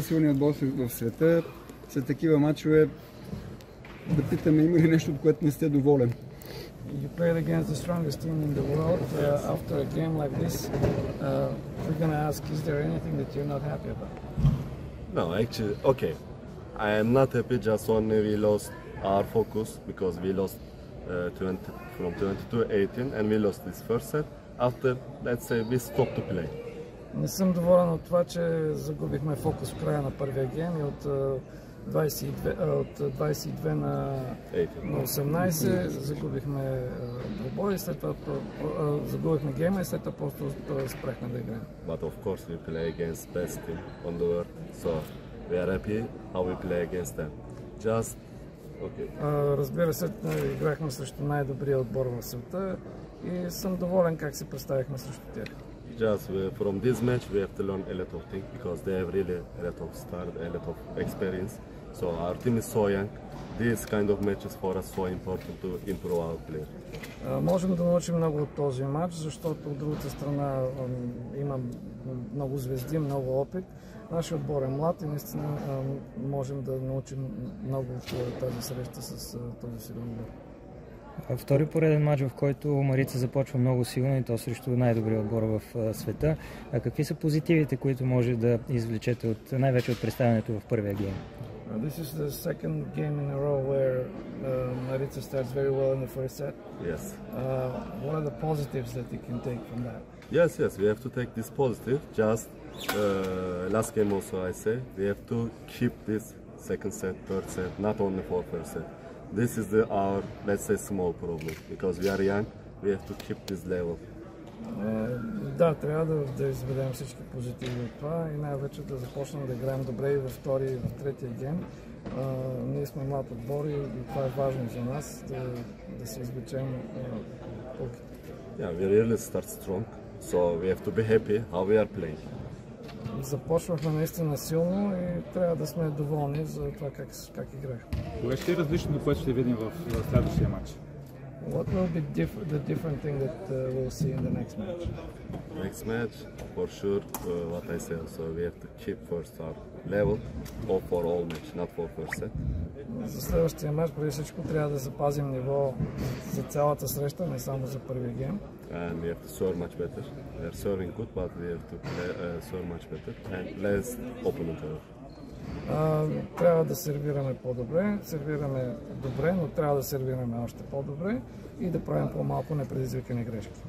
Силният отбор в света, след такива мачове, да питаме има ли нещо, от което не сте доволен? You played against the strongest team in the world. After a game like this, we're going to ask, is there anything that you're not happy about? No, actually, okay. I am not happy, just only we lost our focus because we lost from 22-18 and we lost this first set. After, let's say, we stopped to play. Не съм доволен от това, че загубихме фокус в края на първия гейм и от 22 на 18 загубихме двубой, след това загубихме гейма и след това просто спрехме да играем. But of course we play against best team on the world, so we are happy how we play against them. Just okay. Разбира се, играхме срещу най-добрия отбор в света и съм доволен как се представихме срещу тях. Just from this match we have to learn a lot of things because they have really a lot of start, a lot of experience. So our team is so young. This kind of matches for us so important to improve our play. Можем да научим много от този матч, защото от другата страна има много звезди, много опит. Нашият отбор е млад и наистина можем да научим много от тази среща с този силен отбор. Втори пореден матч, в който Марица започва много силно и то срещу най-добрия отбор в света. Какви са позитивите, които може да извлечете най-вече от представянето в първия гейм? This is the second game in a row where Maritza starts very well in the first set. Yes. What are the positives that you can take from that? Yes, we have to take this positive. Just last game also I say we have to keep this second set, third set, not only for first set. This is our, let's say, small problem because we are young. We have to keep this level. Да, трябва да изведем всички позитиви от това и най-вече да започнем да играем добре и във втори и в третия гейм. Ние сме млад отбор и това е важно за нас да се извлечем полките. Yeah, we really start strong, so we have to be happy how we are playing. Започвахме наистина силно и трябва да сме доволни за това как играхме. Кое ще е различното, което ще видим в следващия матч? What will be the different thing that we'll see in the next match? Next match, for sure, what I said, so we have to keep first our level for all match, not for first set. За следващия матч, преди всичко, трябва да запазим ниво за цялата среща, не само за първия гейм. And we have to serve much better. We are serving good, but we have to serve much better and less opponent error. Трябва да сервираме по-добре, сервираме добре, но трябва да сервираме още по-добре и да правим по-малко непредизвикани грешки.